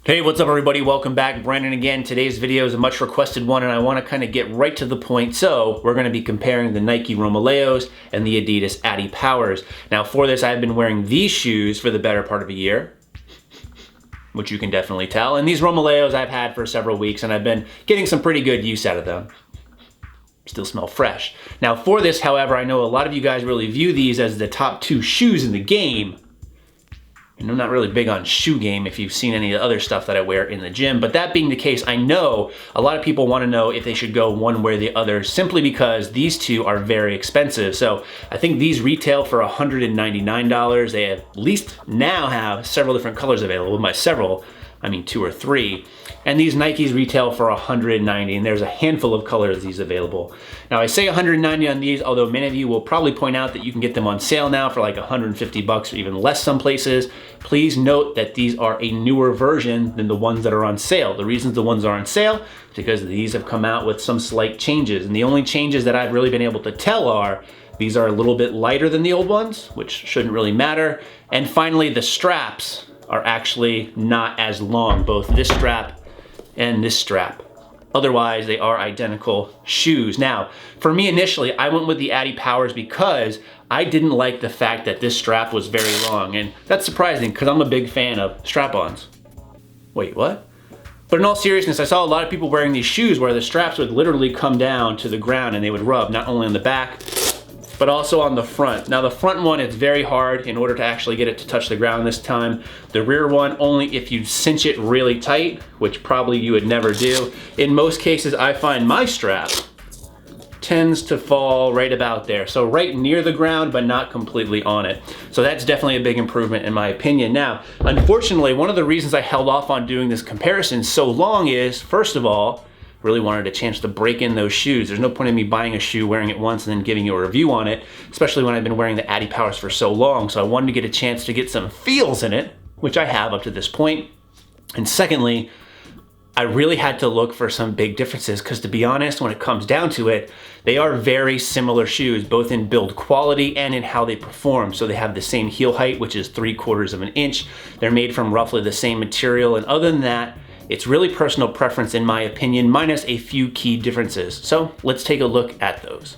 Hey, what's up everybody? Welcome back. Brandon again. Today's video is a much requested one and I want to kind of get right to the point. So we're going to be comparing the Nike Romaleos and the Adidas Adipowers. Now for this, I've been wearing these shoes for the better part of a year, which you can definitely tell. And these Romaleos I've had for several weeks and I've been getting some pretty good use out of them. Still smell fresh. Now for this, however, I know a lot of you guys really view these as the top two shoes in the game. And I'm not really big on shoe game if you've seen any of the other stuff that I wear in the gym. But that being the case, I know a lot of people want to know if they should go one way or the other simply because these two are very expensive. So I think these retail for $199. They at least now have several different colors available. By several, I mean 2 or 3. And these Nikes retail for $190, and there's a handful of colors these available. Now I say $190 on these, although many of you will probably point out that you can get them on sale now for like $150 or even less some places. Please note that these are a newer version than the ones that are on sale. The reasons the ones are on sale is because these have come out with some slight changes, and the only changes that I've really been able to tell are these are a little bit lighter than the old ones, which shouldn't really matter. And finally, the straps are actually not as long, both this strap and this strap. Otherwise, they are identical shoes. Now, for me initially, I went with the Adipowers because I didn't like the fact that this strap was very long. And that's surprising because I'm a big fan of strap-ons. Wait, what? But in all seriousness, I saw a lot of people wearing these shoes where the straps would literally come down to the ground and they would rub not only on the back, but also on the front. Now the front one, it's very hard in order to actually get it to touch the ground this time. The rear one, only if you cinch it really tight, which probably you would never do. In most cases, I find my strap tends to fall right about there. So right near the ground, but not completely on it. So that's definitely a big improvement in my opinion. Now, unfortunately, one of the reasons I held off on doing this comparison so long is, first of all, really wanted a chance to break in those shoes. There's no point in me buying a shoe, wearing it once, and then giving you a review on it, especially when I've been wearing the Adipowers for so long. So I wanted to get a chance to get some feels in it, which I have up to this point. And secondly, I really had to look for some big differences because, to be honest, when it comes down to it, they are very similar shoes, both in build quality and in how they perform. So they have the same heel height, which is 3/4 of an inch. They're made from roughly the same material. And other than that, it's really personal preference in my opinion, minus a few key differences. So let's take a look at those.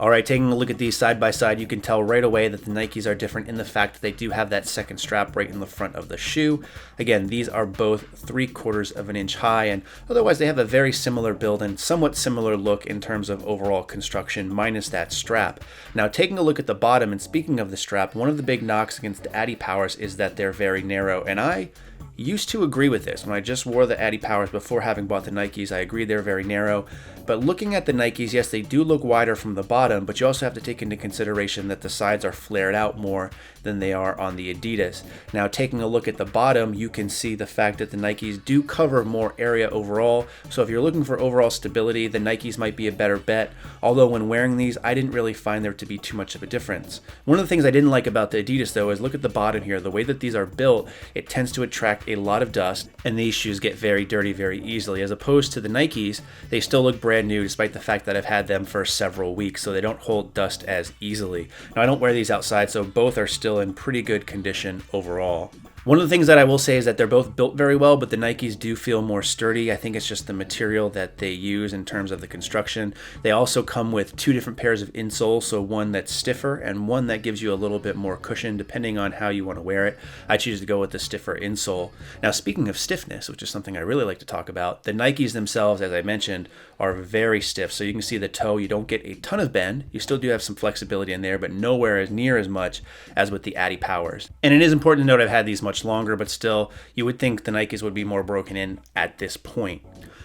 All right, taking a look at these side by side, you can tell right away that the Nikes are different in the fact that they do have that second strap right in the front of the shoe. Again, these are both 3/4 of an inch high, and otherwise they have a very similar build and somewhat similar look in terms of overall construction, minus that strap. Now, taking a look at the bottom, and speaking of the strap, one of the big knocks against the Adipowers is that they're very narrow, and I used to agree with this. When I just wore the Adipowers before having bought the Nikes, I agreed they're very narrow. But looking at the Nikes, yes, they do look wider from the bottom, but you also have to take into consideration that the sides are flared out more than they are on the Adidas. Now, taking a look at the bottom, you can see the fact that the Nikes do cover more area overall. So if you're looking for overall stability, the Nikes might be a better bet. Although when wearing these, I didn't really find there to be too much of a difference. One of the things I didn't like about the Adidas though is look at the bottom here. The way that these are built, it tends to attract a lot of dust, and these shoes get very dirty very easily. As opposed to the Nikes, they still look brand new despite the fact that I've had them for several weeks, so they don't hold dust as easily. Now, I don't wear these outside, so both are still in pretty good condition overall. One of the things that I will say is that they're both built very well, but the Nikes do feel more sturdy. I think it's just the material that they use in terms of the construction. They also come with 2 different pairs of insoles, so one that's stiffer and one that gives you a little bit more cushion depending on how you want to wear it. I choose to go with the stiffer insole. Now, speaking of stiffness, which is something I really like to talk about, the Nikes themselves, as I mentioned, are very stiff. So you can see the toe, you don't get a ton of bend. You still do have some flexibility in there, but nowhere as near as much as with the Adipowers. And it is important to note I've had these much longer, but still, you would think the Nikes would be more broken in at this point.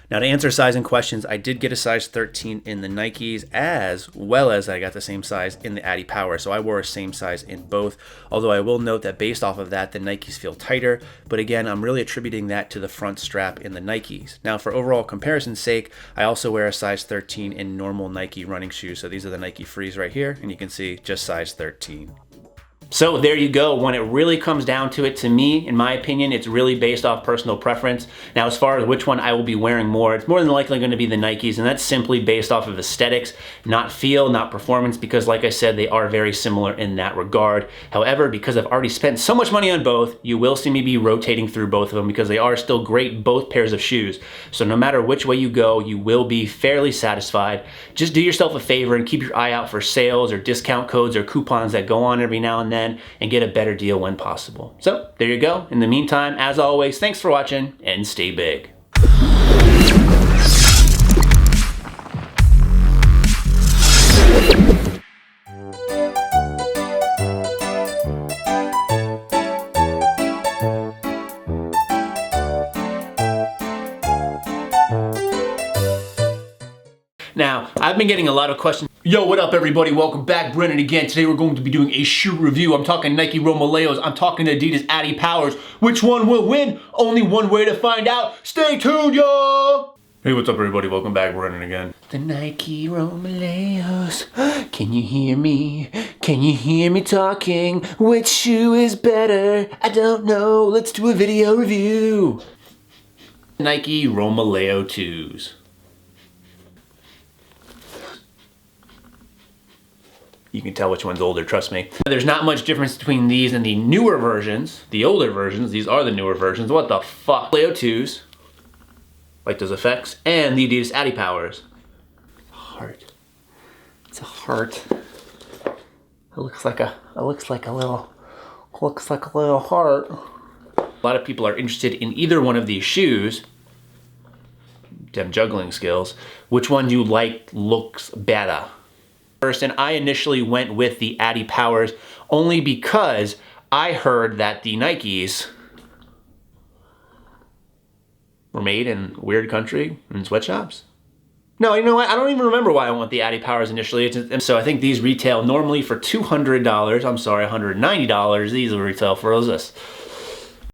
Now, to answer sizing questions, I did get a size 13 in the Nikes, as well as I got the same size in the Adipower. So I wore a same size in both, although I will note that based off of that, the Nikes feel tighter. But again, I'm really attributing that to the front strap in the Nikes. Now, for overall comparison's sake, I also wear a size 13 in normal Nike running shoes. So these are the Nike Frees right here, and you can see just size 13. So there you go. When it really comes down to it, to me, in my opinion, it's really based off personal preference. Now, as far as which one I will be wearing more, it's more than likely going to be the Nikes, and that's simply based off of aesthetics, not feel, not performance, because like I said, they are very similar in that regard. However, because I've already spent so much money on both, you will see me be rotating through both of them because they are still great, both pairs of shoes. So no matter which way you go, you will be fairly satisfied. Just do yourself a favor and keep your eye out for sales or discount codes or coupons that go on every now and then, and get a better deal when possible. So there you go. In the meantime, as always, thanks for watching and stay big. Now, I've been getting a lot of questions. Yo, what up everybody? Welcome back, Brennan again. Today we're going to be doing a shoe review. I'm talking Nike Romaleos, I'm talking Adidas Adipowers. Which one will win? Only one way to find out. Stay tuned, y'all! Hey, what's up everybody? Welcome back, Brennan again. The Nike Romaleos. Can you hear me? Can you hear me talking? Which shoe is better? I don't know. Let's do a video review. Nike Romaleo 2s. You can tell which one's older, trust me. There's not much difference between these and the newer versions. The older versions, these are the newer versions. What the fuck? Leo 2s, like those effects, and the Adidas Adipowers. Heart. It's a heart. It looks like a little heart. A lot of people are interested in either one of these shoes. Damn juggling skills. Which one you like looks better? And I initially went with the Adipowers only because I heard that the Nikes were made in a weird country in sweatshops. No, you know what? I don't even remember why I went the Adipowers initially. So I think these retail normally for $200. I'm sorry, $190. These will retail for this.